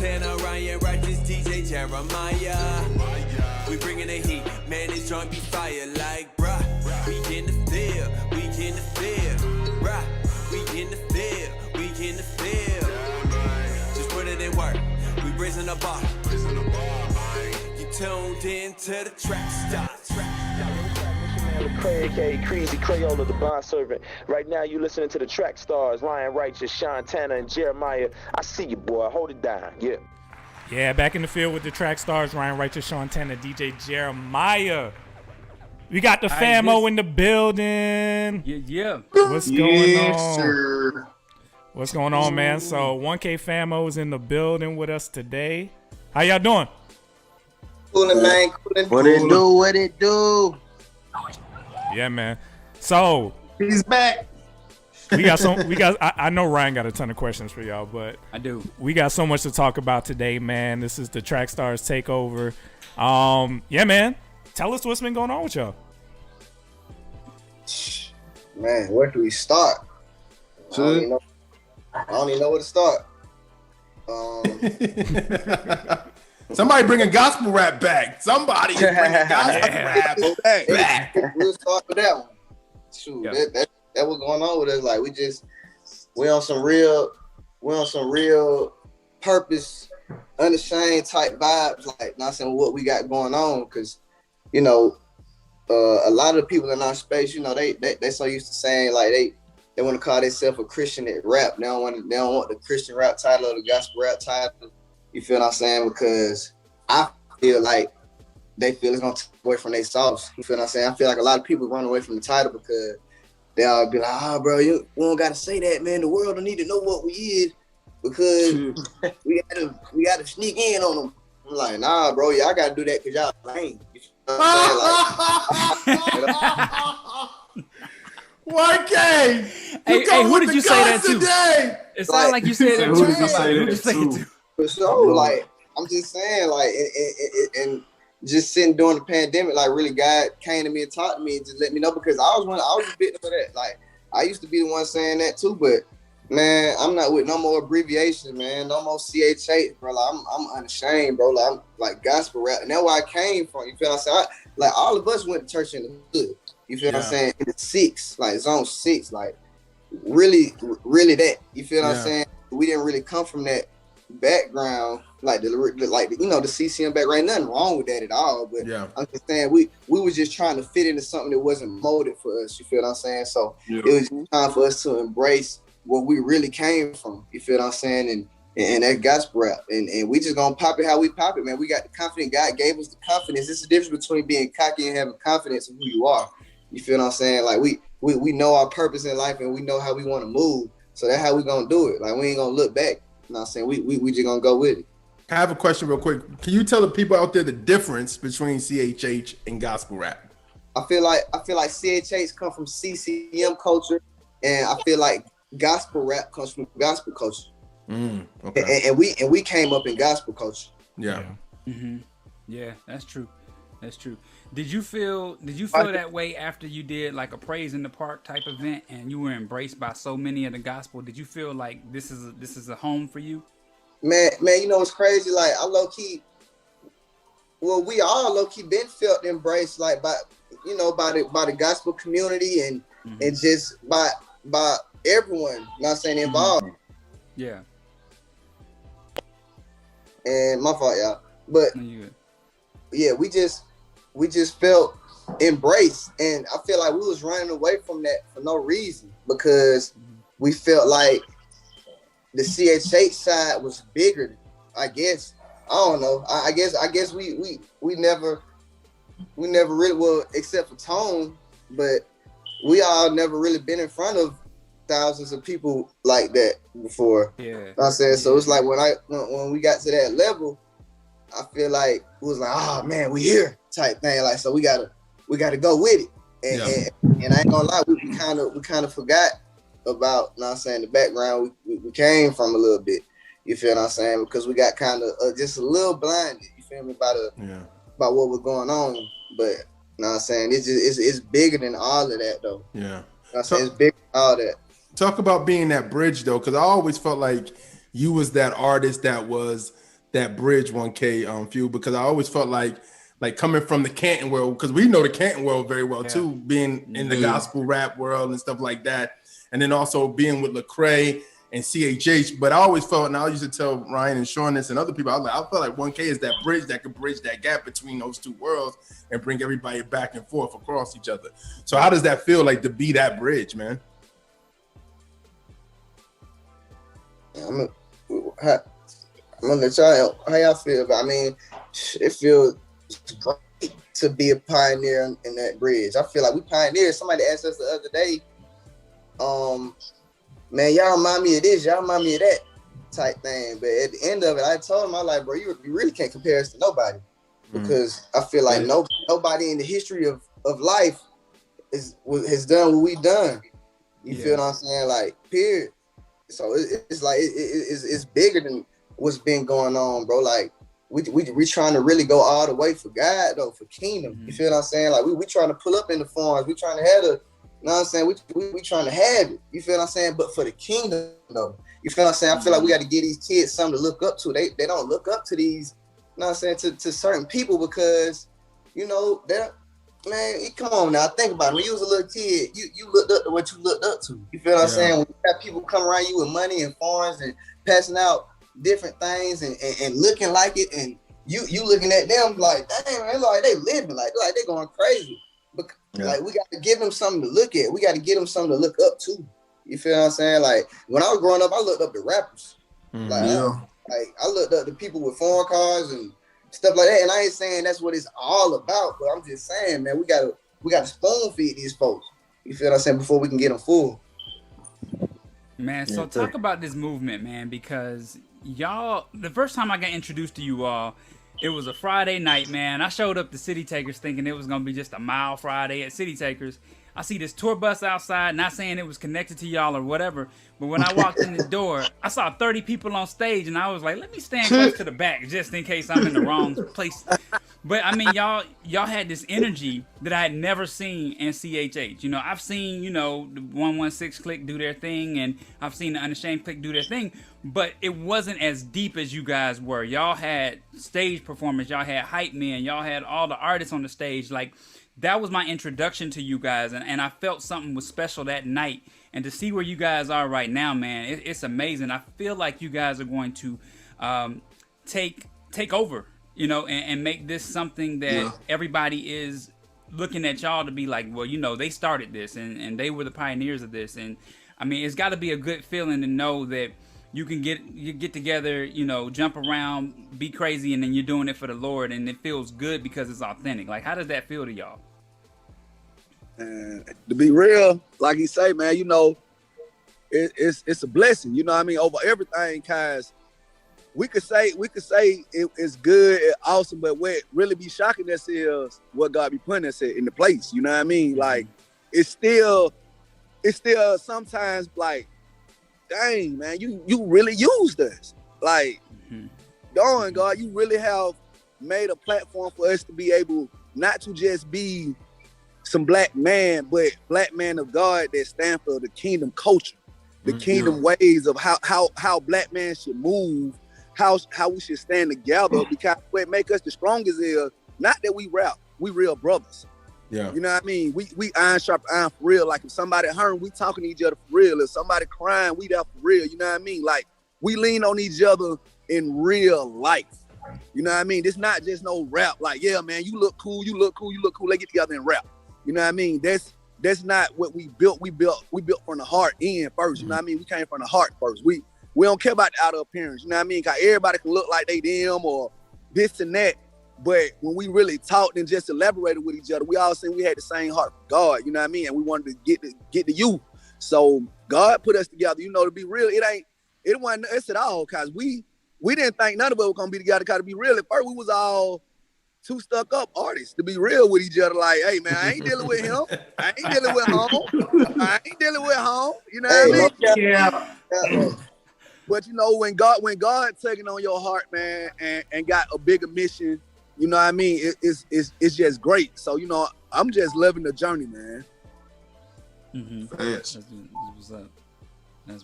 Montana, Ryan Righteous, DJ Jeremiah. We bringing the heat, man, this joint be fire like bruh. We in the field, we in the field, bruh. We in the field, we in the field. Just put it in work, we raising the bar. You tuned in to the Trackstarz. Craig, aka Crazy Crayola, the bond servant. Right now, you listening to the Trackstarz, Ryan Righteous, Sean Tanner, and Jeremiah. I see you, boy. Hold it down. Yeah. Yeah, back in the field with the Trackstarz, Ryan Righteous, Sean Tanner, DJ Jeremiah. We got the Famo in the building. Yeah. What's going on? Sir. What's going on, man? So 1K Famo is in the building with us today. How y'all doing? Coolin', man. What it do? What it do? Yeah, man. So He's back. I know Ryan got a ton of questions for y'all, but I do. We got so much to talk about today, man. This is the Trackstarz takeover. Yeah, man. Tell us what's been going on with y'all. Man, where do we start? I don't even know where to start. Somebody bringing gospel rap back. Somebody is bringing gospel rap back. We'll start with that one. Shoot, Yeah. that was going on with us. Like we on some real purpose, unashamed type vibes. Like not saying what we got going on, because a lot of the people in our space, they so used to saying like they want to call themselves a Christian at rap. They don't want the Christian rap title or the gospel rap title. You feel what I'm saying? Because I feel like they feel it's gonna take away from their sauce. You feel what I'm saying? I feel like a lot of people run away from the title because they all be like, bro, we don't gotta say that, man. The world don't need to know what we is because we gotta sneak in on them. I'm like, nah, bro, y'all gotta do that because y'all lame. You know what I'm saying? Like, 1K. Hey, who did you say that to? Today? It sounded like you said that Who to did you say somebody. that Who did you say it to? to? for sure, like I'm just saying, like, and just sitting during the pandemic, like really God came to me and talked to me and just let me know, because I was a victim of that. Like I used to be the one saying that too, but man, I'm not with no more abbreviations, man. No more CHH, bro. Like, I'm unashamed, bro. Like I'm like gospel rap, and that's where I came from. You feel what I'm saying? Like all of us went to church in the hood. You feel what I'm saying? In the 6, like zone 6, like really that. You feel what I'm saying? We didn't really come from that background, like the CCM background. Nothing wrong with that at all. But I'm just saying we were just trying to fit into something that wasn't molded for us. You feel what I'm saying? So it was time for us to embrace where we really came from. You feel what I'm saying? And that gospel rap. And we just gonna pop it how we pop it, man. We got the confidence. God gave us the confidence. It's the difference between being cocky and having confidence in who you are. You feel what I'm saying? Like we know our purpose in life and we know how we want to move. So that's how we gonna do it. Like we ain't gonna look back. You know what I'm saying? We just gonna go with it. I have a question real quick. Can you tell the people out there the difference between CHH and gospel rap? I feel like CHH come from CCM culture, and I feel like gospel rap comes from gospel culture. Okay. And we came up in gospel culture. Yeah. Mm-hmm. Yeah, that's true. That's true. Did you feel that way after you did like a praise in the park type event and you were embraced by so many of the gospel? Did you feel like this is a home for you? Man, you know what's crazy? Like I we all low key been felt embraced, like by the gospel community and just by everyone. Not saying involved. Yeah. And my fault, y'all. But No, you good. yeah, we just felt embraced, and I feel like we was running away from that for no reason, because we felt like the CHH side was bigger. I guess I don't know. I guess we never really, well, except for Tone, but we all never really been in front of thousands of people like that before. Yeah. You know what I'm saying? So it's like when we got to that level, I feel like it was like, oh man, we here type thing. Like, so we gotta go with it. And I ain't gonna lie, we kind of forgot about, you know what I'm saying, the background we came from a little bit. You feel what I'm saying? Because we got kind of just a little blinded. You feel me, about what was going on. But you know what I'm saying, it's bigger than all of that though. Yeah. You know what I'm saying? It's bigger than all that. Talk about being that bridge though, because I always felt like you was that artist that was that bridge 1K Few, because I always felt like coming from the Canton world, because we know the Canton world very well too, being in the gospel rap world and stuff like that, and then also being with Lecrae and CHH. But I always felt, and I used to tell Ryan and Sean this and other people, I felt like 1K is that bridge that could bridge that gap between those two worlds and bring everybody back and forth across each other. So how does that feel like to be that bridge, man? I'm gonna let y'all how y'all feel, but I mean, it feels great to be a pioneer in that bridge. I feel like we pioneered. Somebody asked us the other day, man, y'all remind me of this, y'all remind me of that type thing. But at the end of it, I told him, I like, bro, you really can't compare us to nobody, because I feel like nobody in the history of life has done what we done. You feel what I'm saying? Like, period. So it's like it's bigger than what's been going on, bro. Like we trying to really go all the way for God though, for kingdom. You feel what I'm saying? Like we trying to pull up in the farms. We trying to have the, you know what I'm saying? We trying to have it. You feel what I'm saying? But for the kingdom though. You feel what I'm saying? I feel like we got to give these kids something to look up to. They don't look up to these, you know what I'm saying, to certain people, because, you know, they're, man, come on now, think about it. When you was a little kid, you looked up to what you looked up to. You feel what I'm saying? When you have people come around you with money and farms and passing out different things and looking like it, and you looking at them like, dang, man, like they living, like they going crazy. But like we got to give them something to look at. We got to give them something to look up to. You feel what I'm saying? Like when I was growing up, I looked up to rappers. I looked up to people with foreign cars and stuff like that. And I ain't saying that's what it's all about, but I'm just saying, man, we gotta spoon feed these folks. You feel what I'm saying? Before we can get them full. Man, so talk about this movement, man, because y'all, the first time I got introduced to you all, it was a Friday night, man. I showed up to City Takers thinking it was gonna be just a mild Friday at City Takers. I see this tour bus outside, not saying it was connected to y'all or whatever, but when I walked in the door, I saw 30 people on stage, and I was like, let me stand close to the back just in case I'm in the wrong place. But I mean, y'all had this energy that I had never seen in CHH. You know, I've seen, you know, the 116 Click do their thing, and I've seen the Unashamed Click do their thing, but it wasn't as deep as you guys were. Y'all had stage performance, y'all had hype men, y'all had all the artists on the stage. Like, that was my introduction to you guys, and I felt something was special that night. And to see where you guys are right now, man, it's amazing. I feel like you guys are going to take over, you know, and make this something that everybody is looking at y'all to be like, well, you know, they started this, and they were the pioneers of this. And I mean, it's got to be a good feeling to know that you can get together, you know, jump around, be crazy, and then you're doing it for the Lord, and it feels good because it's authentic. Like, how does that feel to y'all? To be real, like he say, man, you know, it's a blessing. You know what I mean? Over everything, cause we could say it's good, it's awesome, but what really be shocking us is what God be putting us in the place. You know what I mean? Like, it's still sometimes like, dang, man, you really used us. Like, darn, God, you really have made a platform for us to be able not to just be some black man, but black man of God that stand for the kingdom culture, the kingdom ways of how black man should move, how we should stand together, because what make us the strongest is not that we rap, we real brothers. Yeah. You know what I mean? We iron sharp iron for real. Like if somebody hurt, we talking to each other for real. If somebody crying, we there for real. You know what I mean? Like we lean on each other in real life. You know what I mean? It's not just no rap. Like, yeah, man, you look cool. Let's get together and rap. You know what I mean? That's not what we built. We built from the heart in first. You know what I mean? We came from the heart first. We don't care about the outer appearance. You know what I mean? Cause everybody can look like they them or this and that. But when we really talked and just elaborated with each other, we all said we had the same heart for God, you know what I mean? And we wanted to get to you. So God put us together, you know, to be real. It wasn't us at all, cause we didn't think none of us were gonna be together. Cause to be real, at first we was all two stuck up artists, to be real with each other. Like, hey man, I ain't dealing with him. I ain't dealing with home. You know what I mean? Yeah. But you know, when God taking on your heart, man, and got a bigger mission, you know what I mean? It's just great. So, you know, I'm just loving the journey, man. That's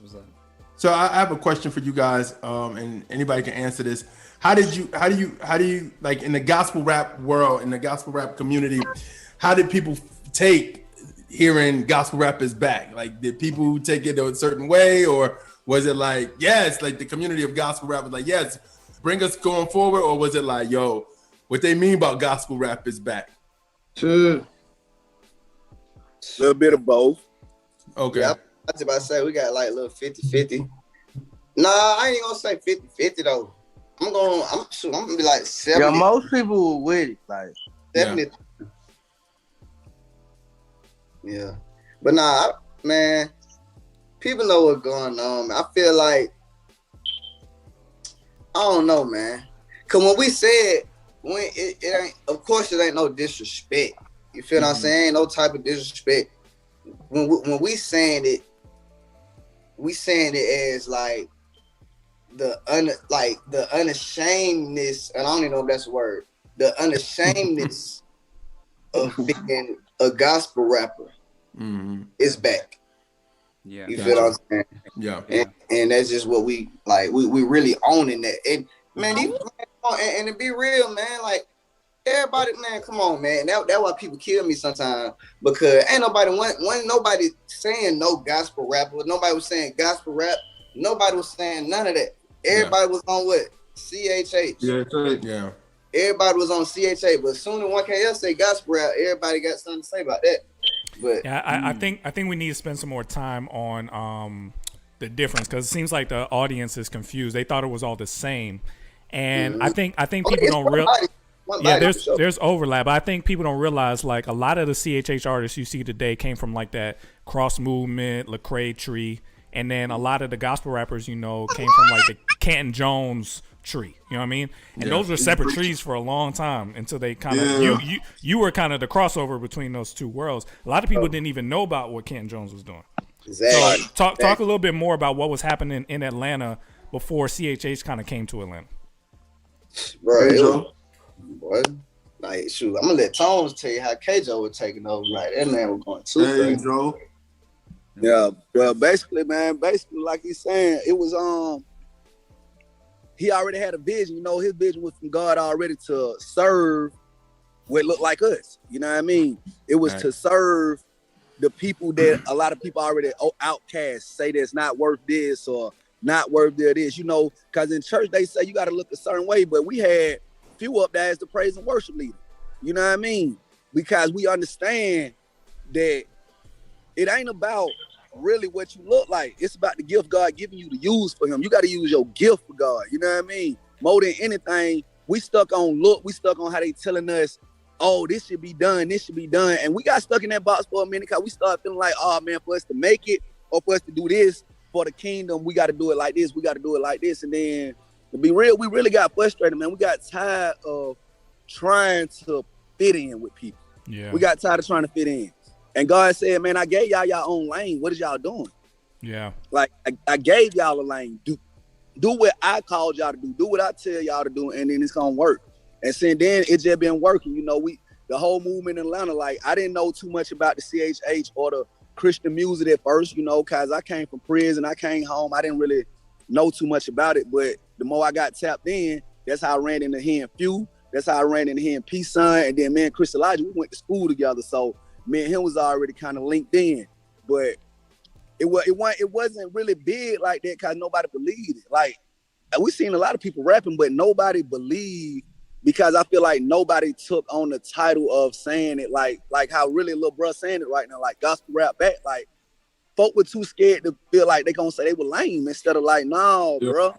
what's up. So I have a question for you guys, and anybody can answer this. How do you like in the gospel rap world, in the gospel rap community, how did people take hearing gospel rap is back? Like, did people take it a certain way, or was it like, yes, like the community of gospel rap was like, yes, bring us going forward, or was it like, yo, what they mean about gospel rap is back? A little bit of both. Okay. Yeah, I was about to say we got like a little 50-50. Nah, I ain't gonna say 50-50 though. I'm gonna be like 70. Yeah, most people were with it, like 70. Yeah. But nah, man, people know what's going on, man. I feel like, I don't know, man. Cause when we said, when it ain't, of course it ain't no disrespect. You feel what I'm saying? Ain't no type of disrespect. When we saying it as like the unashamedness, and I don't even know if that's a word. The unashamedness of being a gospel rapper is back. Yeah. You feel what I'm saying? Yeah. And that's just what we like. We really owning that. And man, and to be real, man, like everybody, man, come on, man. That's why people kill me sometimes, because ain't nobody wasn't nobody saying no gospel rapper. Nobody was saying gospel rap. Nobody was saying none of that. Everybody was on what? CHH. Yeah. Everybody was on CHH, but as soon as one KL say gospel rap, everybody got something to say about that. But yeah, I think we need to spend some more time on the difference, because it seems like the audience is confused. They thought it was all the same, and I think people don't realize. Yeah, there's overlap. But I think people don't realize, like, a lot of the CHH artists you see today came from like that cross movement, Lecrae tree, and then a lot of the gospel rappers, you know, came from like the Canton Jones tree. You know what I mean? And those were separate trees for a long time until they kind of you were kind of the crossover between those two worlds. A lot of people didn't even know about what Canton Jones was doing. Exactly. So talk a little bit more about what was happening in Atlanta before CHH kind of came to Atlanta. Bro, it was, boy, like, shoot, I'm gonna let Tones tell you how KJ was taking over. Like, that man was going too crazy. Yeah, well, basically, like he's saying, it was he already had a vision. You know, his vision was from God already to serve what looked like us. You know what I mean? It was to serve the people that a lot of people already outcast, say that's not worth this or not worth this. You know, because in church they say you got to look a certain way, but we had Phewwwwww up there as the praise and worship leader. You know what I mean? Because we understand that it ain't about really what you look like. It's about the gift God giving you to use for him. You got to use your gift for God. You know what I mean? More than anything, we stuck on look. We stuck on how they telling us, oh, this should be done. This should be done. And we got stuck in that box for a minute because we started feeling like, oh, man, for us to make it or for us to do this for the kingdom, we got to do it like this. We got to do it like this. And then to be real, we really got frustrated, man. We got tired of trying to fit in with people. Yeah. We got tired of trying to fit in. And God said, man, I gave y'all your own lane. What is y'all doing? Yeah. Like, I gave y'all a lane. Do what I called y'all to do. Do what I tell y'all to do, and then it's going to work. And since then, it just been working. You know, the whole movement in Atlanta, like, I didn't know too much about the CHH or the Christian music at first, you know, because I came from prison. I came home. I didn't really know too much about it. But the more I got tapped in, that's how I ran into him and Phew. That's how I ran into him and P-Son. And then me and Chris Elijah, we went to school together. So me and him was already kind of linked in. But it wasn't really big like that because nobody believed it. Like, we seen a lot of people rapping, but nobody believed, because I feel like nobody took on the title of saying it like how really Lil Bruh saying it right now, like gospel rap back. Like, folk were too scared to feel like they gonna say they were lame instead of like, no, bro,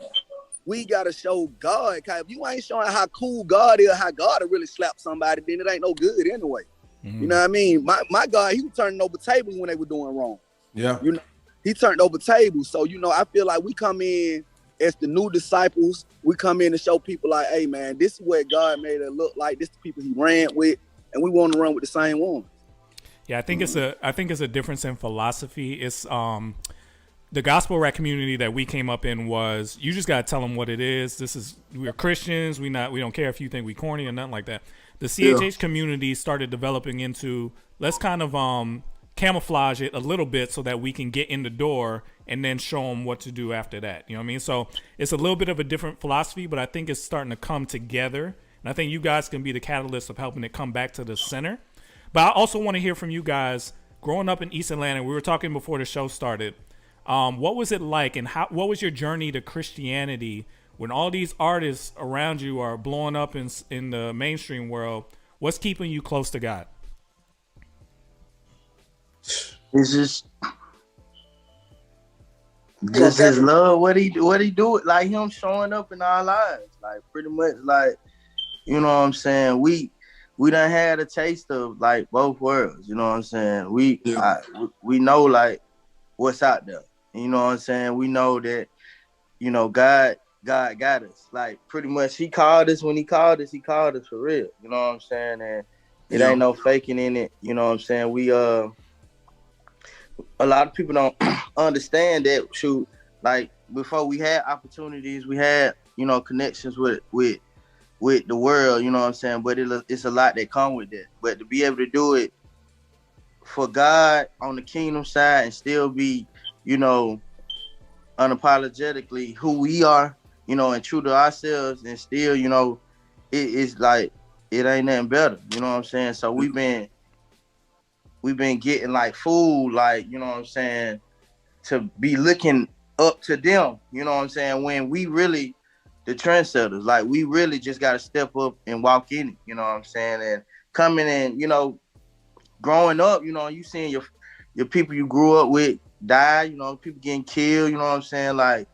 we gotta show God. Cause if you ain't showing how cool God is, how God will really slap somebody, then it ain't no good anyway. You know what I mean? My God, he was turning over tables when they were doing wrong. Yeah. You know, he turned over tables. So, you know, I feel like we come in as the new disciples. We come in to show people like, hey, man, this is what God made it look like. This is the people he ran with, and we want to run with the same ones. Yeah, I think it's a difference in philosophy. It's the gospel rap community that we came up in was, you just gotta tell them what it is. We're Christians. We don't care if you think we corny or nothing like that. The CHH community started developing into, let's kind of camouflage it a little bit so that we can get in the door and then show them what to do after that. You know what I mean? So it's a little bit of a different philosophy, but I think it's starting to come together. And I think you guys can be the catalyst of helping it come back to the center. But I also want to hear from you guys. Growing up in East Atlanta, we were talking before the show started. What was it like, and what was your journey to Christianity when all these artists around you are blowing up in the mainstream world? What's keeping you close to God? It's just his love. What he do, like him showing up in our lives, like pretty much, like, you know what I'm saying. We done had a taste of like both worlds. You know what I'm saying. We know like what's out there. You know what I'm saying. We know that, you know, God got us. Like pretty much, He called us when He called us. He called us for real. You know what I'm saying. And it ain't no faking in it. You know what I'm saying. We a lot of people don't understand that. Shoot, like before we had opportunities, we had, you know, connections with the world, you know what I'm saying. But it's a lot that come with that. But to be able to do it for God on the kingdom side and still be, you know, unapologetically who we are, you know, and true to ourselves, and still, you know, it's like it ain't nothing better, you know what I'm saying. So we've been getting like food, like, you know what I'm saying, to be looking up to them, you know what I'm saying, when we really the trendsetters. Like we really just got to step up and walk in it, you know what I'm saying. And coming in, you know, growing up, you know, you seeing your people you grew up with die, you know, people getting killed, you know what I'm saying, like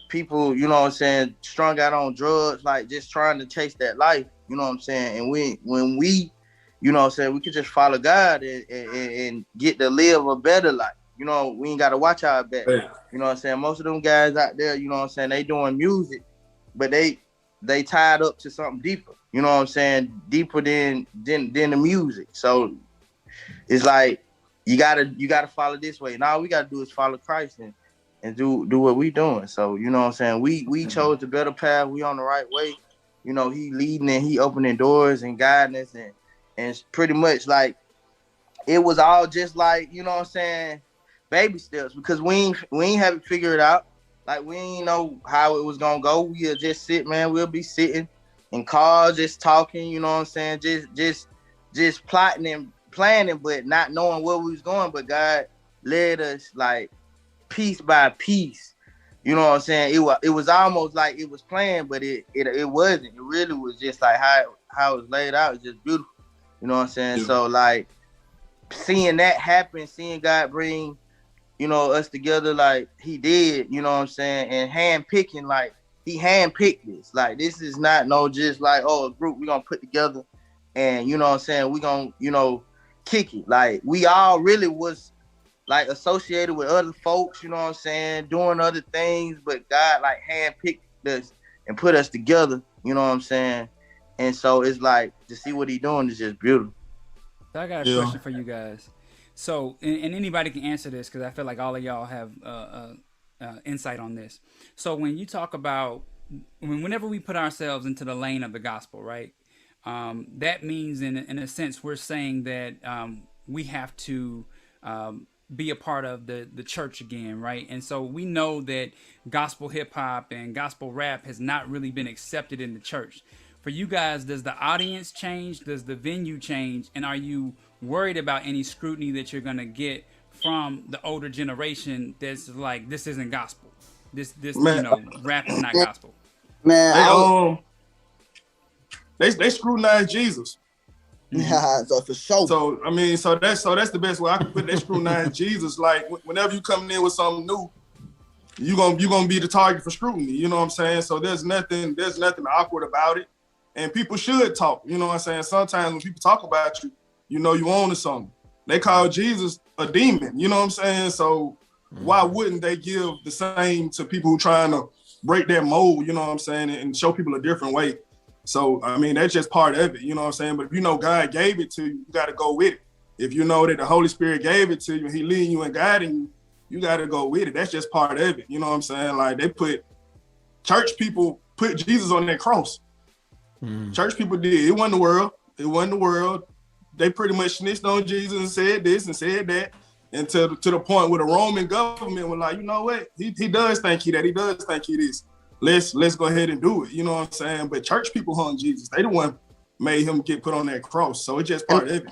people, you know what I'm saying, strung out on drugs, like just trying to chase that life, you know what I'm saying. And when we you know what I'm saying, we could just follow God and get to live a better life. You know, we ain't got to watch our back. You know what I'm saying? Most of them guys out there, you know what I'm saying, they doing music, but they tied up to something deeper. You know what I'm saying? Deeper than the music. So it's like you gotta follow this way. And all we gotta do is follow Christ and do what we doing. So, you know what I'm saying? We chose the better path. We on the right way. You know, He leading and He opening doors and guiding us, and it's pretty much like it was all just like, you know what I'm saying, baby steps, because we ain't have it figured out. Like we ain't know how it was gonna go. We'll just sit, man. We'll be sitting in cars, just talking, you know what I'm saying, just plotting and planning, but not knowing where we was going. But God led us like piece by piece. You know what I'm saying? It was almost like it was planned, but it wasn't. It really was just like how it was laid out. It's just beautiful. You know what I'm saying? Yeah. So like seeing that happen, seeing God bring, you know, us together like He did, you know what I'm saying, and handpicking, like He handpicked this. Like this is not no just like, oh, a group we gonna put together and, you know what I'm saying, we gonna, you know, kick it. Like we all really was like associated with other folks, you know what I'm saying, doing other things, but God like handpicked us and put us together, you know what I'm saying. And so it's like to see what He doing is just beautiful. I got a question for you guys. So, and anybody can answer this because I feel like all of y'all have insight on this. So when you talk about, whenever we put ourselves into the lane of the gospel, right? That means in a sense we're saying that we have to be a part of the church again, right? And so we know that gospel hip hop and gospel rap has not really been accepted in the church. For you guys, does the audience change? Does the venue change? And are you worried about any scrutiny that you're gonna get from the older generation that's like, this isn't gospel? This man, you know, rap is not gospel. Man, they scrutinize Jesus. Yeah, so for sure. So I mean, so that's the best way I can put it. They scrutinize Jesus. Like whenever you come in with something new, you gonna be the target for scrutiny. You know what I'm saying? So there's nothing awkward about it. And people should talk, you know what I'm saying? Sometimes when people talk about you, you know you own something. They call Jesus a demon, you know what I'm saying? So why wouldn't they give the same to people who trying to break that mold, you know what I'm saying, and show people a different way? So, I mean, that's just part of it, you know what I'm saying? But if you know God gave it to you, you got to go with it. If you know that the Holy Spirit gave it to you and He leading you and guiding you, you got to go with it. That's just part of it, you know what I'm saying? Like church people put Jesus on that cross. Church people did. It wasn't the world. They pretty much snitched on Jesus and said this and said that. and to the point where the Roman government was like, you know what, he does think he that, he does think he this. Let's go ahead and do it. You know what I'm saying? But church people hung Jesus. They the one made him get put on that cross. So it's just part of it.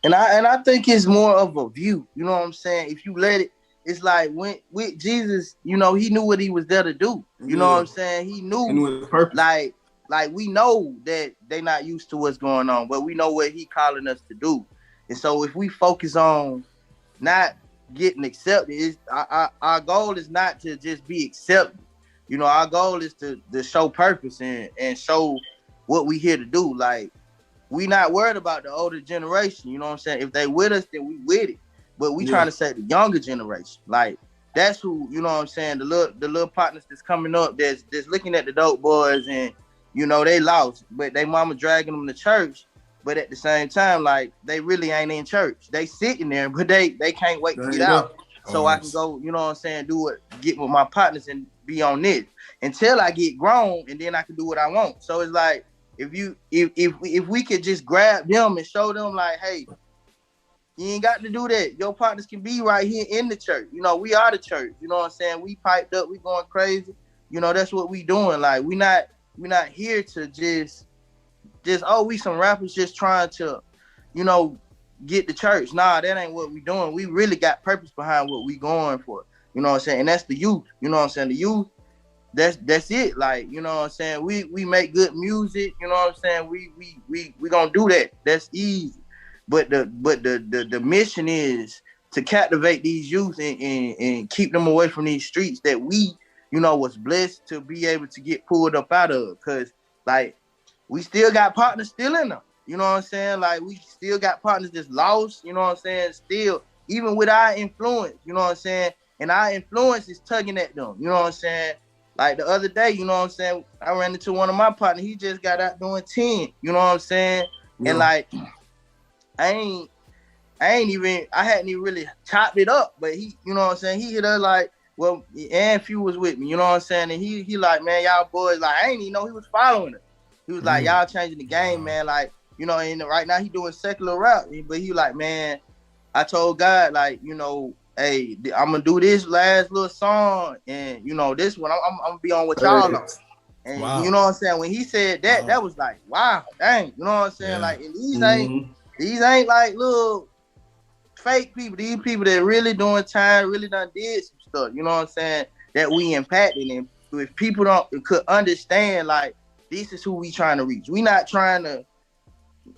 And I think it's more of a view. You know what I'm saying? If you let it, it's like when with Jesus, you know, he knew what he was there to do. You know what I'm saying? He knew like we know that they not used to what's going on, but we know what he calling us to do. And so if we focus on not getting accepted, our goal is not to just be accepted. You know, our goal is to show purpose and show what we here to do. Like, we not worried about the older generation. You know what I'm saying? If they with us, then we with it. But we trying to say the younger generation. Like, that's who, you know what I'm saying, the little partners that's coming up that's looking at the dope boys and, you know, they lost, but they mama dragging them to church. But at the same time, like, they really ain't in church. They sitting there, but they can't wait to get out. So I can go, you know what I'm saying, get with my partners and be on this until I get grown, and then I can do what I want. So it's like, if we could just grab them and show them like, hey, you ain't got to do that. Your partners can be right here in the church. You know, we are the church. You know what I'm saying? We piped up, we going crazy. You know, that's what we doing. Like, we not here to just we some rappers just trying to, you know, get the church. Nah, that ain't what we doing. We really got purpose behind what we going for. You know what I'm saying? And that's the youth. You know what I'm saying? The youth, that's it. Like, you know what I'm saying? We make good music. You know what I'm saying? We gonna do that. That's easy. But the mission is to captivate these youth and keep them away from these streets that we, you know, was blessed to be able to get pulled up out of. Cause like, we still got partners still in them. You know what I'm saying? Like, we still got partners that's lost. You know what I'm saying? Still, even with our influence, you know what I'm saying? And our influence is tugging at them. You know what I'm saying? Like the other day, you know what I'm saying? I ran into one of my partners. He just got out doing 10. You know what I'm saying? Yeah. And like, I hadn't even really chopped it up, but he, you know what I'm saying? He hit us like, well, and Few was with me, you know what I'm saying? And he like, man, y'all boys, like, I ain't even know he was following us. He was like, y'all changing the game, man. Like, you know, and right now he doing secular rap, but he like, man, I told God, like, you know, hey, I'm gonna do this last little song, and you know, this one I'm gonna be on with y'all on. And you know what I'm saying? When he said that, that was like, wow, dang, you know what I'm saying? Yeah. Like, and these ain't like little fake people. These people that really doing time, really done did some stuff. You know what I'm saying? That we impacted, and if people could understand, like, this is who we trying to reach. We not trying to.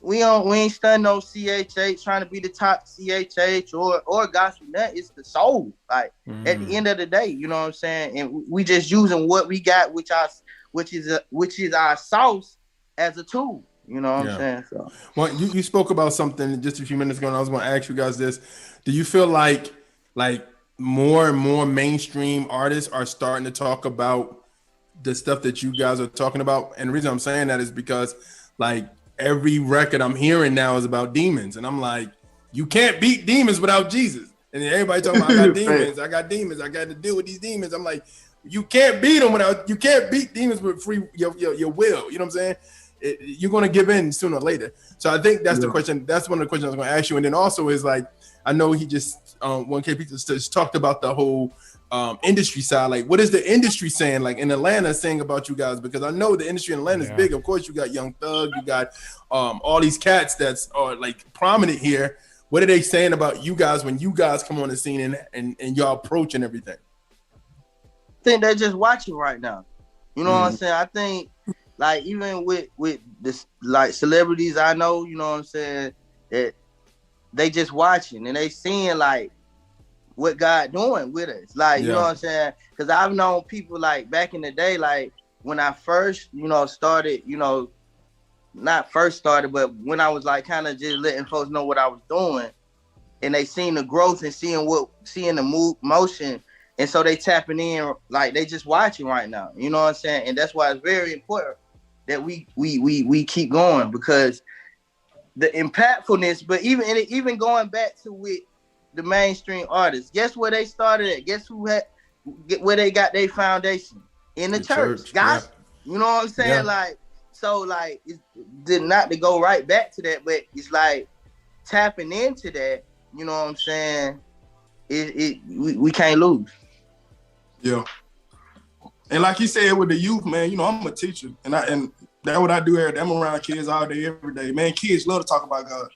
We ain't studying no CHH, trying to be the top CHH or gospel. That is the soul. Like, at the end of the day, you know what I'm saying? And we just using what we got, which is our sauce, as a tool. You know what I'm saying? So, well, you spoke about something just a few minutes ago, and I was going to ask you guys this. Do you feel like more and more mainstream artists are starting to talk about the stuff that you guys are talking about? And the reason I'm saying that is because, like, every record I'm hearing now is about demons, and I'm like, you can't beat demons without Jesus. And then everybody talking about, I got demons, I got to deal with these demons. I'm like, you can't beat demons with free your will. You know what I'm saying? You're going to give in sooner or later. So I think that's the question. That's one of the questions I was going to ask you. And then also is like, I know he just one KP just talked about the whole industry side. Like, what is the industry saying, like in Atlanta, saying about you guys? Because I know the industry in Atlanta is big. Of course, you got Young Thug, you got all these cats that's like prominent here. What are they saying about you guys when you guys come on the scene and y'all approach and everything? I think they're just watching right now. You know what I'm saying? I think, like, even with this, like, celebrities I know, you know what I'm saying, that they just watching and they seeing, like, what God doing with us. Like, you know what I'm saying? Because I've known people, like, back in the day, like, when I first, you know, started, you know, not first started, but when I was, like, kind of just letting folks know what I was doing, and they seen the growth and seeing the motion, and so they tapping in, like, they just watching right now. You know what I'm saying? And that's why it's very important that we keep going, because the impactfulness. But even going back to with the mainstream artists, guess where they started at? Guess where they got their foundation? In the church. Gospel. Yeah. You know what I'm saying? Yeah. Like, so, like, it's not to go right back to that, but it's like tapping into that, you know what I'm saying, we can't lose. Yeah. And like you said with the youth, man, you know, I'm a teacher, and that's what I do every day. I'm around kids all day, every day. Man, kids love to talk about God.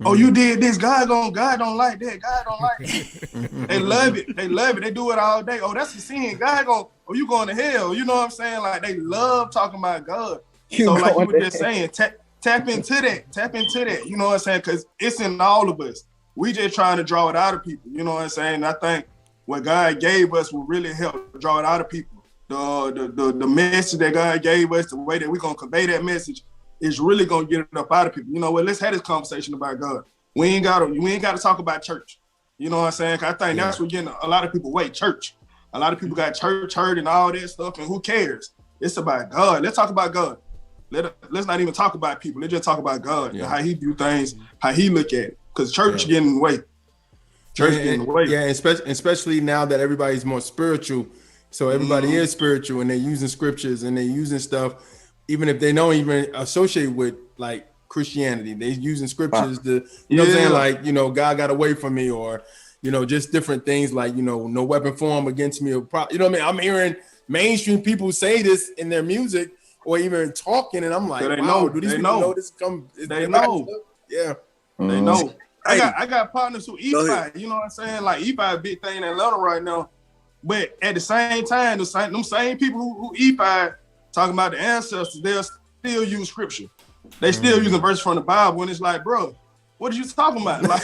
Oh, you did this. God don't like that. God don't like it. They love it. They love it. They do it all day. Oh, that's a sin. You going to hell. You know what I'm saying? Like, they love talking about God. So like you were just saying, tap into that. Tap into that. You know what I'm saying? Because it's in all of us. We just trying to draw it out of people. You know what I'm saying? I think what God gave us will really help draw it out of people. The message that God gave us, the way that we're gonna convey that message is really gonna get it up out of people. You know what? Let's have this conversation about God. We ain't gotta talk about church. You know what I'm saying? I think that's what getting a lot of people church. A lot of people got church hurt and all that stuff, and who cares? It's about God. Let's talk about God. Let's not even talk about people. Let's just talk about God and how he do things, how he look at it. Because church getting in the way. Church getting in the way. Yeah, especially now that everybody's more spiritual. So everybody is spiritual, and they're using scriptures and they're using stuff, even if they don't even associate with like Christianity. They're using scriptures to, you know what I'm saying? Like, you know, God got away from me, or, you know, just different things like, you know, no weapon formed against me. You know what I mean? I'm hearing mainstream people say this in their music or even talking, and I'm like, so wow, do these people know this? They know. Yeah. They know. I got partners who E5, you know what I'm saying? Like, E5 a big thing in Atlanta right now. But at the same time, them same people who E5 talking about the ancestors, they'll still use scripture. They still using verses from the Bible, and it's like, bro, what are you talking about? Like,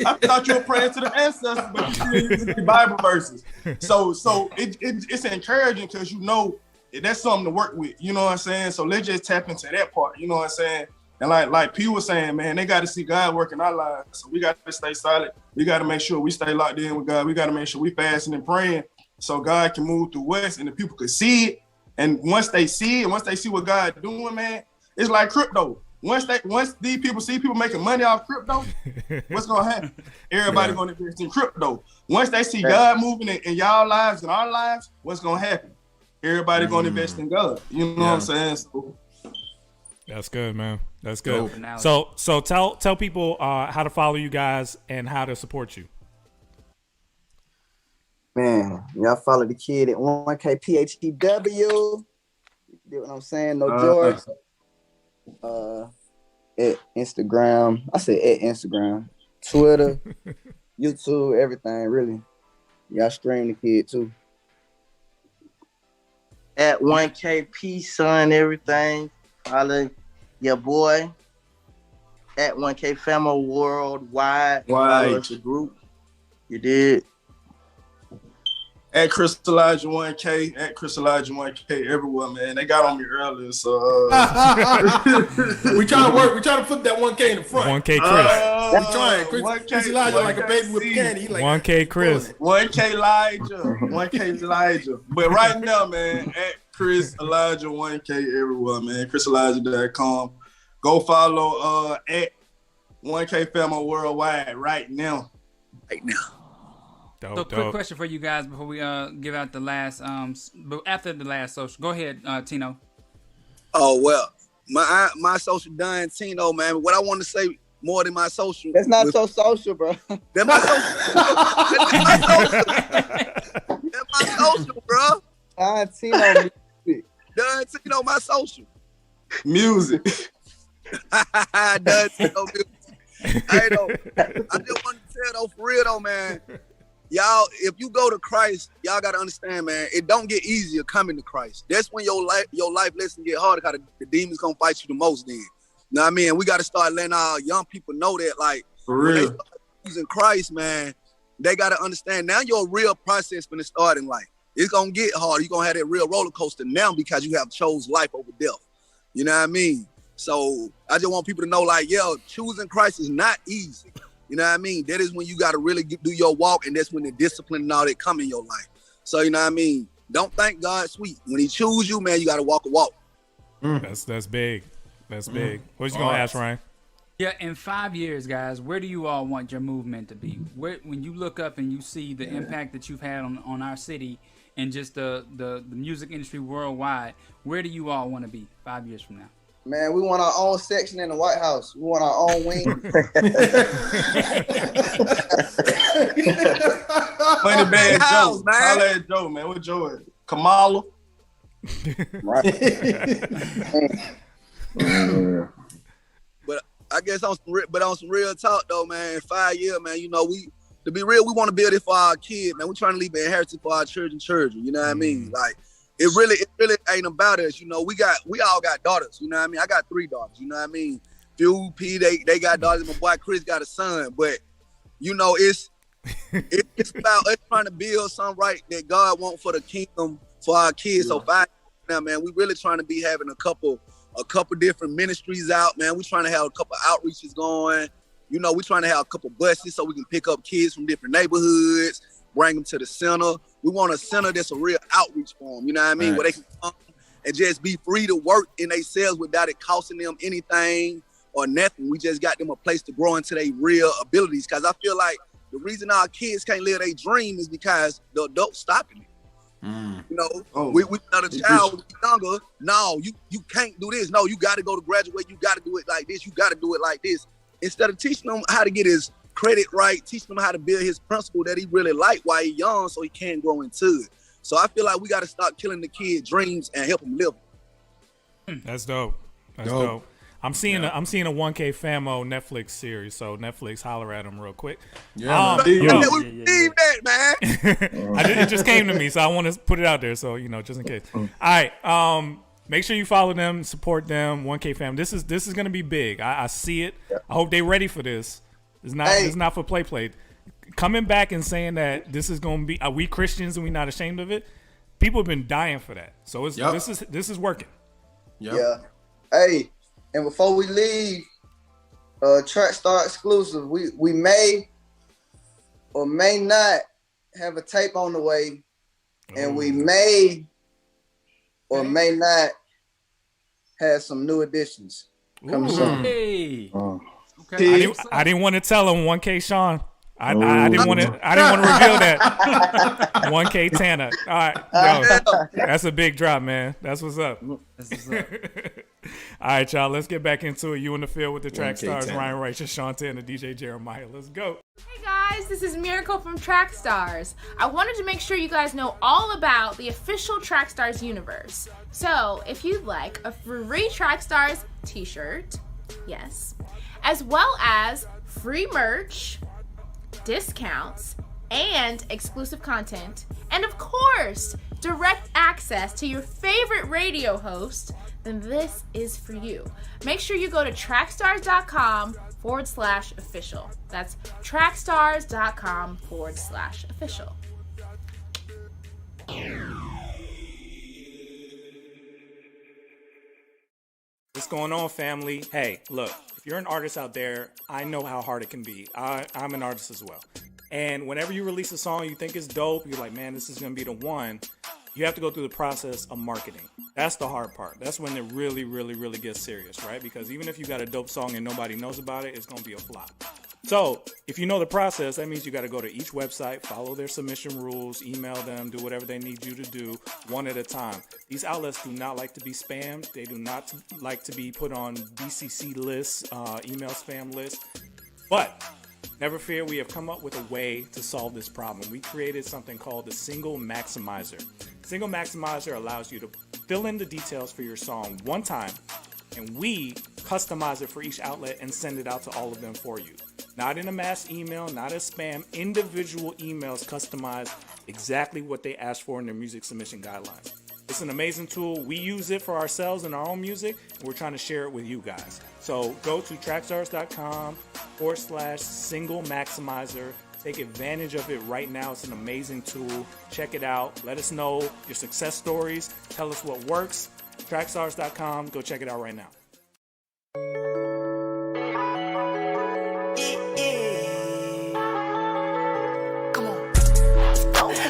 I thought you were praying to the ancestors, but you still using the Bible verses. So it's encouraging because you know that's something to work with. You know what I'm saying? So let's just tap into that part. You know what I'm saying? And like P was saying, man, they got to see God work in our lives. So we got to stay solid. We got to make sure we stay locked in with God. We got to make sure we fasting and praying so God can move through us and the people can see it. And once they see it, once they see what God doing, man, it's like crypto. Once these people see people making money off crypto, what's gonna happen? Everybody gonna invest in crypto. Once they see God moving in y'all lives and our lives, what's gonna happen? Everybody gonna invest in God. You know what I'm saying? So, that's good, man. That's good. So tell people how to follow you guys and how to support you. Man, y'all follow the kid at 1K PHEW. You know what I'm saying? No George. At Instagram. I said at Instagram, Twitter, YouTube, everything, really. Y'all stream the kid too. At 1KP, son, everything. Follow your boy. At 1K Famo worldwide. Follow the group. You did. At Crystallize 1K, at Crystallize 1K everywhere, man. They got on me earlier, so we trying to work. We trying to put that 1K in the front. 1K Chris. We trying. Chris Elijah like a baby with candy. Like 1K Chris. 1K Elijah. 1K Elijah. But right now, man, at Chris Elijah 1K everywhere, man. ChrisElijah.com. Go follow at 1K Famo worldwide right now. Right now. Dope. Quick question for you guys before we give out the last but after the last social. Go ahead, Tino. Oh well, my social done, Tino, man. What I want to say more than my social. That's not so social, bro. That's my social. That's my social, bro. Tino music. Done, Tino, my social. Music. Done, Tino music. Hey, though, I just want to tell though, for real though, man. Y'all, if you go to Christ, y'all gotta understand, man, it don't get easier coming to Christ. That's when your life lesson get harder, because the demons gonna fight you the most then. You know what I mean? We gotta start letting our young people know that, like, for real. When they start using Christ, man, they gotta understand now your real process finna start in life. It's gonna get hard. You're gonna have that real roller coaster now because you have chose life over death. You know what I mean? So I just want people to know, like, yo, choosing Christ is not easy. You know what I mean? That is when you got to really do your walk, and that's when the discipline and all that come in your life. So, you know what I mean? Don't think God's sweet. When he choose you, man, you got to walk a walk. That's big. That's big. What you going to ask, Ryan? Yeah, in 5 years, guys, where do you all want your movement to be? When you look up and you see the impact that you've had on our city and just the music industry worldwide, where do you all want to be 5 years from now? Man, we want our own section in the White House. We want our own wing. Money Bag house, Joe. man. Holla at Joe, man. What Joe is? Kamala. But I guess on some real talk though, man. In 5 years, man, you know, to be real, we want to build it for our kids, man. We're trying to leave an inheritance for our children. You know what I mean? Like, it really ain't about us. You know, we all got daughters. You know what I mean? I got 3 daughters. You know what I mean? Phewwwwww, P, they got daughters. My boy Chris got a son. But you know, it's about us trying to build something right that God wants for the kingdom for our kids. So 5 years now, man, we really trying to be having a couple different ministries out, man. We're trying to have a couple outreaches going. You know, we're trying to have a couple buses so we can pick up kids from different neighborhoods, bring them to the center. We want a center that's a real outreach for them, you know what I mean? Right. Where they can come and just be free to work in themselves without it costing them anything or nothing. We just got them a place to grow into their real abilities. Because I feel like the reason our kids can't live their dream is because the adults stopping it. You know, we let a child younger. No, you can't do this. No, you got to go to graduate. You got to do it like this. You got to do it like this. Instead of teaching them how to get his credit right, teaching him how to build his principle that he really like while he's young, so he can grow into it. So I feel like we got to stop killing the kid's dreams and help him live. That's dope. That's dope. I'm seeing a 1K Famo Netflix series, so Netflix, holler at them real quick. Yeah, that, man. It just came to me, so I want to put it out there, so you know, just in case. All right, make sure you follow them, support them. 1K Fam. This is gonna be big. I see it. Yeah. I hope they're ready for this. It's not for play. Coming back and saying that this is gonna be, are we Christians and we not ashamed of it? People have been dying for that, so this is working. Yep. Yeah. Hey. And before we leave, Trackstarz exclusive, we may or may not have a tape on the way, and we may or may not have some new additions coming soon. Hey. Okay. I didn't want to tell him 1K Sean. I didn't want to reveal that. 1K Tana. All right, yo, that's a big drop, man. That's what's up. All right, y'all. Let's get back into it. You in the field with the Trackstarz, Ryan Righteous, Sean Tana, DJ Jeremiah. Let's go. Hey guys, this is Miracle from Trackstarz. I wanted to make sure you guys know all about the official Trackstarz universe. So if you'd like a free Trackstarz t-shirt, yes, as well as free merch, discounts, and exclusive content, and of course, direct access to your favorite radio host, then this is for you. Make sure you go to trackstarz.com/official. That's trackstarz.com/official. What's going on, family? Hey, look, if you're an artist out there, I know how hard it can be. I'm an artist as well. And whenever you release a song you think is dope, you're like, man, this is going to be the one. You have to go through the process of marketing. That's the hard part. That's when it really, really, really gets serious, right? Because even if you got a dope song and nobody knows about it, it's going to be a flop. So if you know the process, that means you got to go to each website, follow their submission rules, email them, do whatever they need you to do one at a time. These outlets do not like to be spammed. They do not like to be put on BCC lists, email spam lists. But never fear, we have come up with a way to solve this problem. We created something called the Single Maximizer. Single Maximizer allows you to fill in the details for your song one time, and we customize it for each outlet and send it out to all of them for you. Not in a mass email, not as spam, individual emails customized exactly what they asked for in their music submission guidelines. It's an amazing tool. We use it for ourselves in our own music, and we're trying to share it with you guys. So go to trackstarz.com/single maximizer. Take advantage of it right now. It's an amazing tool. Check it out. Let us know your success stories. Tell us what works. Trackstarz.com. Go check it out right now.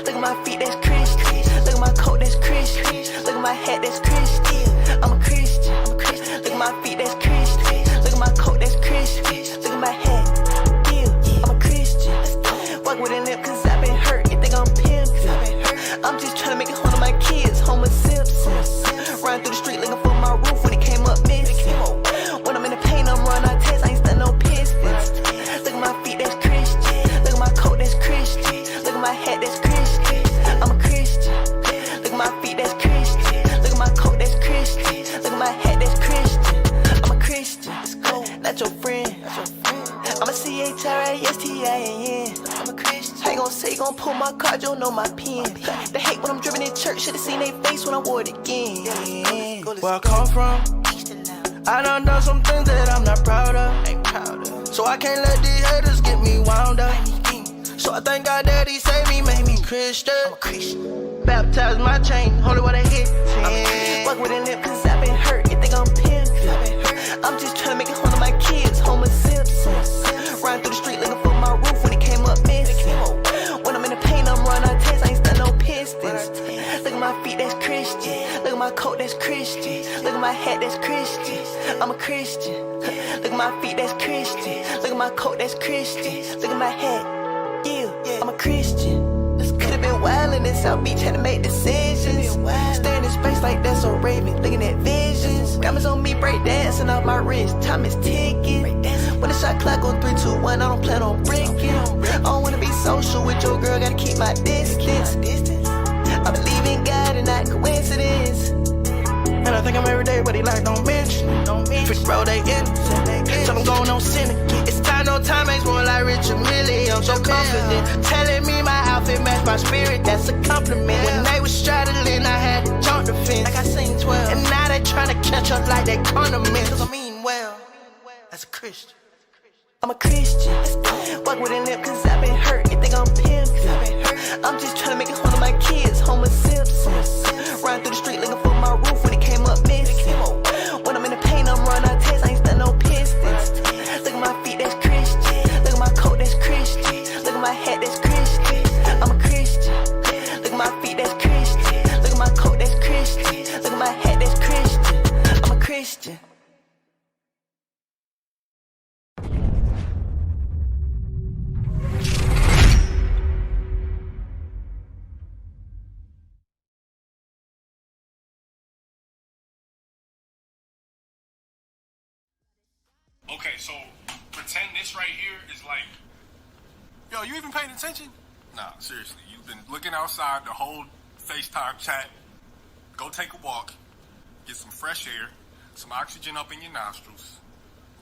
Look at my feet, that's Christian. Look at my coat, that's Christian. Look at my hat, that's Christian. I'm a Christian. Look at my feet, that's Christian. Look at my coat, that's Christian. Look at my hat, yeah, I'm a Christian. Walk with a limp cause I've been hurt. You think I'm pimping? I'm just trying to make it home to my kids. Homer Simpson. Riding through the street looking for my roof when it came up missing. When I'm in the pain, I'm running out tests. I ain't stunned no pistons. Look at my feet, that's Christian. Look at my coat, that's Christian. at my hat, that's Christian. I'm a Christian, not your friend. I'm a CHRISTIAN. I'm a Christian. How you gon' say you gon' pull my card, you don't know my pen. They hate when I'm driven in church, should've seen they face when I wore it again. Where I come from, I done some things that I'm not proud of. So I can't let these haters get me wound up. So I thank God that he saved me, made me Christian. I'm a Christian. Baptized my chain, holy water hit. Walk with a limp cause I've been hurt, you think I'm pimped. I'm just trying to make it home to my kids, Homer Simpson. Riding through the street looking for my roof when it came up missing. When I'm in the pain, I'm running on tests, I ain't stuck no pistons. Look at my feet, that's Christian. Look at my coat, that's Christian. Look at my hat, that's Christian. I'm a Christian. Look at my feet, that's Christian. Look at my coat, that's Christian. Look at my hat, yeah, I'm a Christian. This could have been wild in this South Beach, had to make decisions. Staring in space like that's so Raven, looking at visions. Diamonds on me, break dancing off my wrist, time is ticking. When the shot clock go 3, 2, 1, I don't plan on breaking. I don't wanna be social with your girl, gotta keep my distance. I believe in God and not coincidence. And I think I'm every day, but he like, don't mention. Fish bro, they innocent. So I'm going on sinning. It's time, no time, makes more like Richard Millie. I'm so confident. Telling me my outfit match my spirit, that's a compliment. When they was straddling, I had to jump the fence. Like I seen 12. And now they tryna catch up like they condiments. Cause I mean well, as a Christian. I'm a Christian. Walk with a limp cause I've been hurt, you think I'm pimped. I'm just trying to make it home to my kids, Homer Simpson. Riding through the street looking for my roof when it came up missing. When I'm in the pain, I'm running on tests, I ain't stuck no pistons. Look at my feet, that's Christian. Look at my coat, that's Christian. Look at my hat, that's Christian. I'm a Christian. Look at my feet, that's Christian. Look at my coat, that's Christian. Look at my hat, that's Christian. I'm a Christian. Okay, so pretend this right here is like, yo, you even paying attention? Nah, seriously, you've been looking outside the whole FaceTime chat. Go take a walk, get some fresh air, some oxygen up in your nostrils.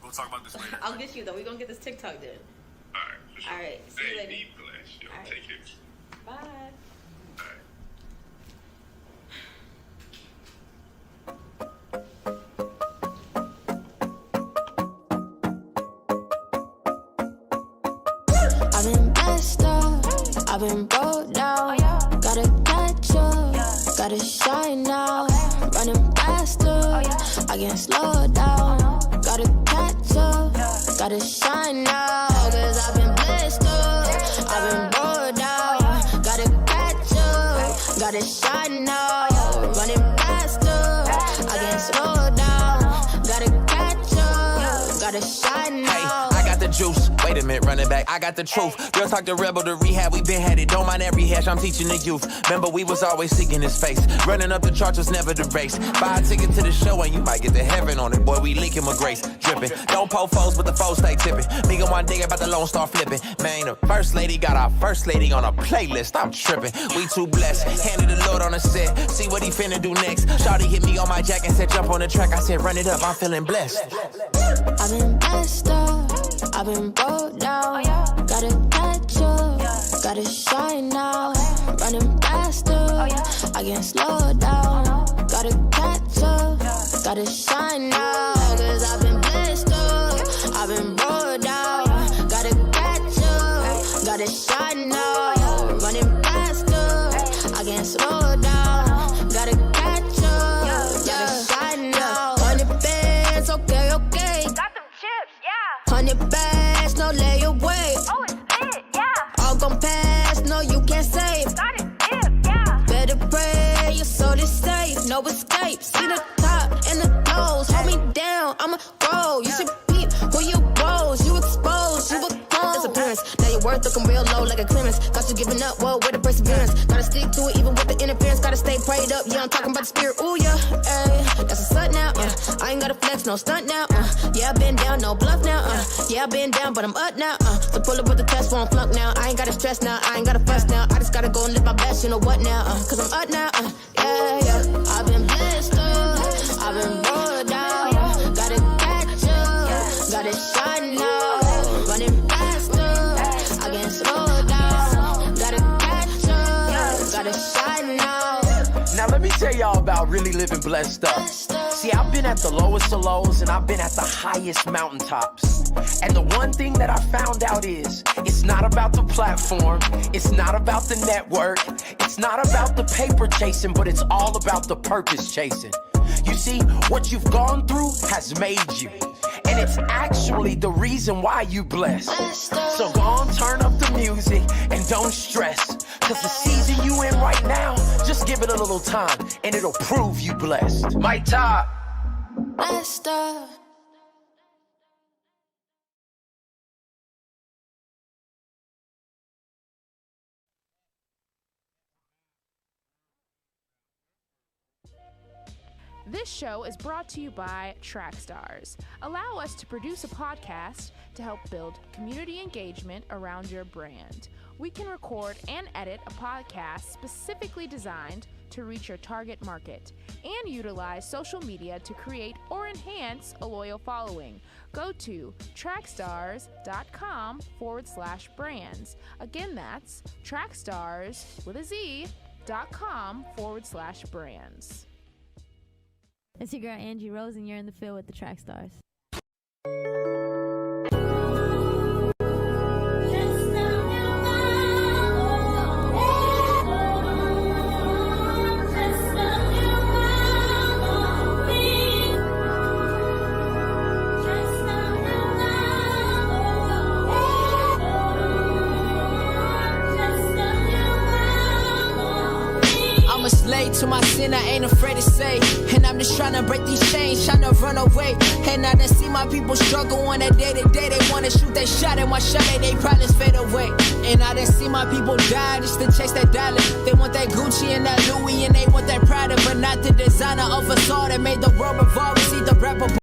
We'll talk about this later. I'll get you though. We're gonna get this TikTok done. All right, for sure. All right, see you later. Be blessed, yo. Right. Take it. Bye. I've been messed up, I've been broke down. Gotta catch up, gotta shine now. Running faster, I can't slow down. Gotta catch up, gotta shine now. Cause I've been blessed up, I've been broke down. Gotta catch up, gotta shine now. Running faster, I can't slow down. Gotta catch up, gotta shine now. Hey, I got the juice. Wait a minute, running back, I got the truth. Girls talk to rebel to rehab, we been had it. Don't mind every hash, I'm teaching the youth. Remember, we was always seeking his face. Running up the charts was never the race. Buy a ticket to the show and you might get to heaven on it. Boy, we leaking with grace, dripping. Don't poke foes, but the foes stay tipping. Me and one day about the Lone Star flipping. Man, the first lady got our first lady on a playlist. I'm tripping, we too blessed. Handed the Lord on the set, see what he finna do next. Shawty hit me on my jack and said jump on the track. I said run it up, I'm feeling blessed. I've been messed up, I've been broke down. Gotta catch up, gotta shine now. Running faster, I can't slow down. Gotta catch up, gotta shine now. Cause I've been blessed up, I've been broke down. Gotta catch up, gotta shine now. Running faster, I can't slow down. Gotta catch up, gotta shine now. 100 bands, okay, okay. Got them chips, yeah. 100 bags, no layaway. Oh, it's lit, yeah. All gon' pass, no you can't save. Got it, yeah. Better pray, your soul is safe, no escape. See the top and the lows, hold me down, I'ma grow. You should peep who you rose, you exposed, you a clone. Disappearance, now your worth looking real low like a clearance. Got you giving up, whoa, with the perseverance. Gotta stick to it even with the interference. Gotta stay prayed up, yeah, I'm talking about the spirit, ooh yeah. Ay, that's a slut now, I ain't gotta flex, no stunt now, yeah, I been down, no bluff now, yeah, I been down, but I'm up now, so pull up with the test, won't flunk now. I ain't gotta stress now, I ain't gotta fuss now. I just gotta go and live my best, you know what now, cause I'm up now, yeah, yeah. I've been blessed up, I've been born living blessed up. See, I've been at the lowest of lows and I've been at the highest mountaintops. And the one thing that I found out is, it's not about the platform, it's not about the network, it's not about the paper chasing, but it's all about the purpose chasing. You see, what you've gone through has made you, and it's actually the reason why you blessed. So go on, turn up the music and don't stress, cause the season you in right now, just give it a little time and it'll prove you blessed. My top. Blessed up. This show is brought to you by Trackstarz. Allow us to produce a podcast to help build community engagement around your brand. We can record and edit a podcast specifically designed to reach your target market and utilize social media to create or enhance a loyal following. Go to trackstarz.com/brands. Again, that's trackstarz.com/brands. It's your girl Angie Rose, and you're in the field with the Trackstarz. I'm a slave to my sin, I ain't afraid to say. And I'm just trying to break these chains, trying to run away. And I done see my people struggle on a day-to-day. They wanna shoot their shot, and my shot, they problems fade away. And I done see my people die just to chase that dollar. They want that Gucci and that Louis, and they want that Prada, but not the designer of us all that made the world revolve. See the rapper